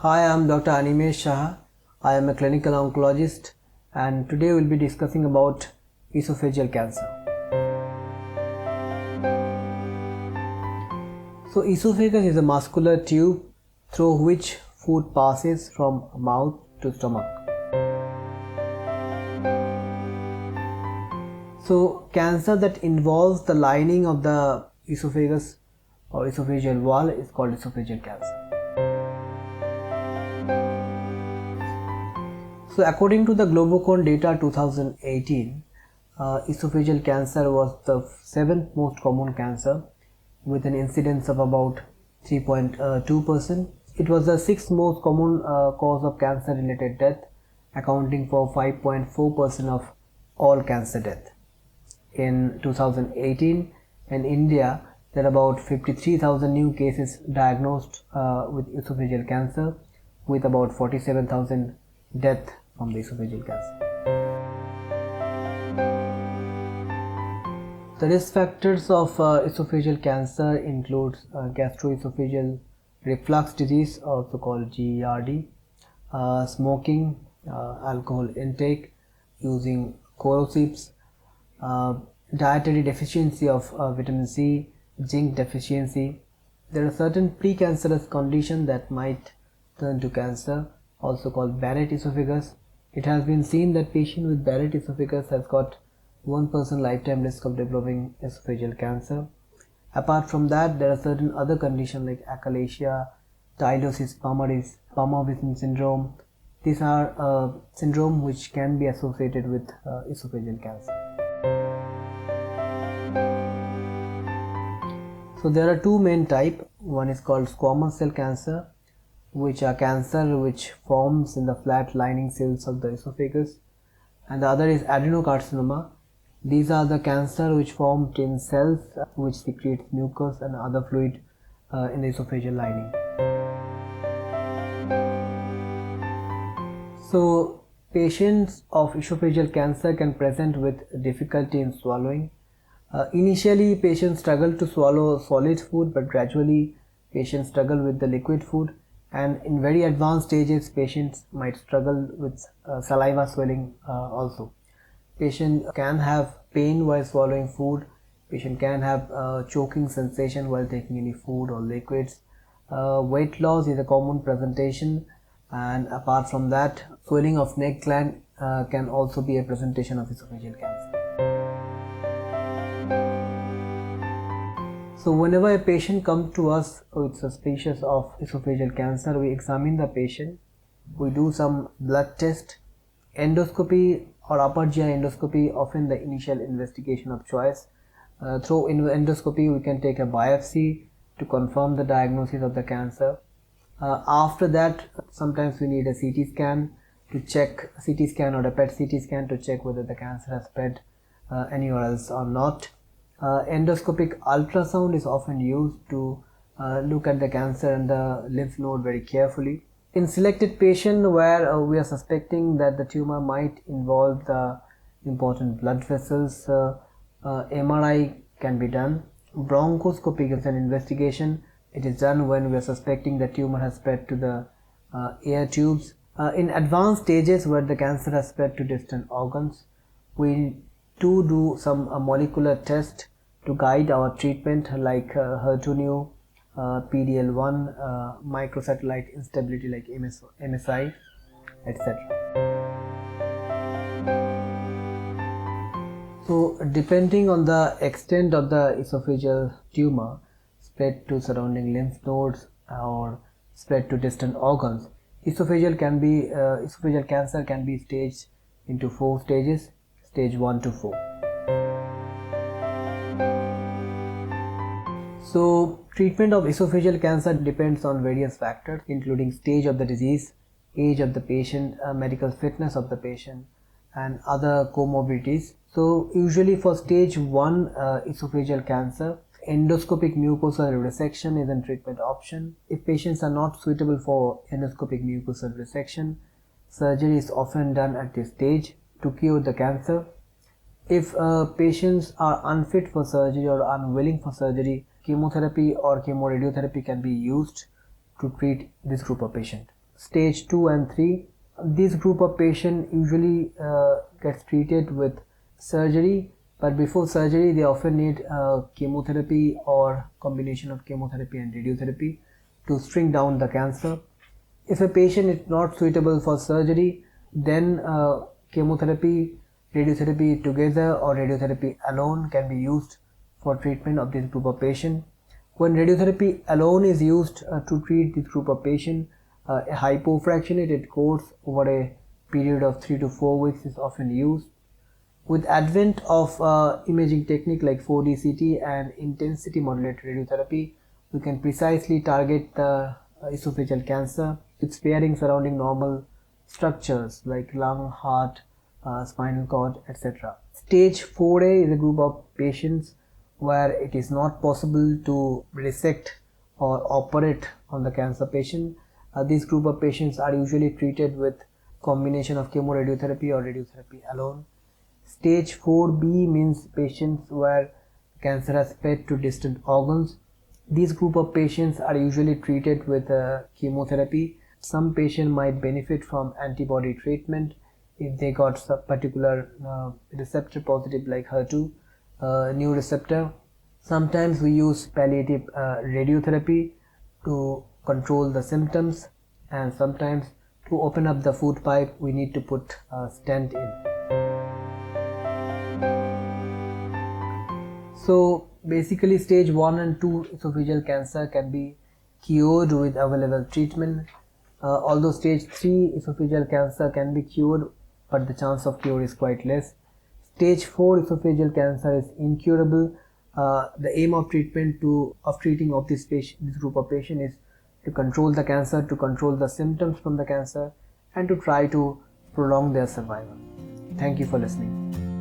Hi, I'm Dr. Animesh Shah. I am a clinical oncologist and today we'll be discussing about esophageal cancer. So esophagus is a muscular tube through which food passes from mouth to stomach. So cancer that involves the lining of the esophagus or esophageal wall is called esophageal cancer. So according to the Globocon data 2018, esophageal cancer was the 7th most common cancer with an incidence of about 3.2%. It was the 6th most common cause of cancer related death, accounting for 5.4% of all cancer death. In 2018, in India, there are about 53,000 new cases diagnosed with esophageal cancer, with about 47,000 deaths from the esophageal cancer. The risk factors of esophageal cancer include gastroesophageal reflux disease, also called GERD, smoking, alcohol intake, using corrosives, dietary deficiency of vitamin C, zinc deficiency. There are certain precancerous conditions that might turn to cancer, also called Barrett esophagus. It has been seen that patient with Barrett esophagus has got 1% lifetime risk of developing esophageal cancer. Apart from that, there are certain other conditions like achalasia, tylosis palmaris, Palmer-Whitney syndrome. These are syndrome which can be associated with esophageal cancer. So there are two main types. One is called squamous cell cancer, which are cancer which forms in the flat lining cells of the esophagus, and the other is adenocarcinoma. These are the cancer which form in cells which secrete mucus and other fluid in the esophageal lining. So patients of esophageal cancer can present with difficulty in swallowing. Initially patients struggle to swallow solid food, but gradually patients struggle with the liquid food, and in very advanced stages patients might struggle with saliva swelling also. Patient can have pain while swallowing food. Patient can have choking sensation while taking any food or liquids. Weight loss is a common presentation, and apart from that, swelling of neck gland can also be a presentation of esophageal cancer. So whenever a patient comes to us with suspicious of esophageal cancer, we examine the patient, we do some blood test, endoscopy or upper GI endoscopy, often the initial investigation of choice. Through endoscopy we can take a biopsy to confirm the diagnosis of the cancer. After that, sometimes we need a CT scan to check, CT scan or a PET CT scan to check whether the cancer has spread anywhere else or not. Endoscopic ultrasound is often used to look at the cancer and the lymph node very carefully. In selected patient where we are suspecting that the tumor might involve the important blood vessels, MRI can be done. Bronchoscopy is an investigation. It is done when we are suspecting the tumor has spread to the air tubes. In advanced stages where the cancer has spread to distant organs, we do some molecular test to guide our treatment, like HER2/neu, PD-L1, microsatellite instability like MSI, etc. So depending on the extent of the esophageal tumor spread to surrounding lymph nodes or spread to distant organs, esophageal cancer can be staged into 4 stages, stage 1 to 4. So treatment of esophageal cancer depends on various factors, including stage of the disease, age of the patient, medical fitness of the patient, and other comorbidities. So usually for stage 1 esophageal cancer, endoscopic mucosal resection is a treatment option. If patients are not suitable for endoscopic mucosal resection, surgery is often done at this stage to cure the cancer. If patients are unfit for surgery or unwilling for surgery, chemotherapy or chemoradiotherapy can be used to treat this group of patients. stage 2 and 3. This group of patient usually gets treated with surgery, but before surgery they often need chemotherapy or combination of chemotherapy and radiotherapy to shrink down the cancer. If a patient is not suitable for surgery, then chemotherapy, radiotherapy together or radiotherapy alone can be used for treatment of this group of patient. When radiotherapy alone is used to treat this group of patient, a hypofractionated course over a period of 3 to 4 weeks is often used. With advent of imaging technique like 4D CT and intensity modulated radiotherapy, we can precisely target the esophageal cancer with sparing surrounding normal structures like lung, heart, spinal cord, etc. Stage 4A is a group of patients where it is not possible to resect or operate on the cancer patient. This group of patients are usually treated with combination of chemoradiotherapy or radiotherapy alone. Stage 4B means patients where cancer has spread to distant organs. These group of patients are usually treated with chemotherapy. Some patient might benefit from antibody treatment if they got some particular receptor positive like HER2 new receptor. Sometimes we use palliative radiotherapy to control the symptoms, and sometimes to open up the food pipe we need to put a stent in. So basically stage 1 and 2 esophageal cancer can be cured with available treatment. Although stage 3 esophageal cancer can be cured, but the chance of cure is quite less. Stage 4 esophageal cancer is incurable. The aim of treating this group of patients is to control the cancer, to control the symptoms from the cancer, and to try to prolong their survival. Thank you for listening.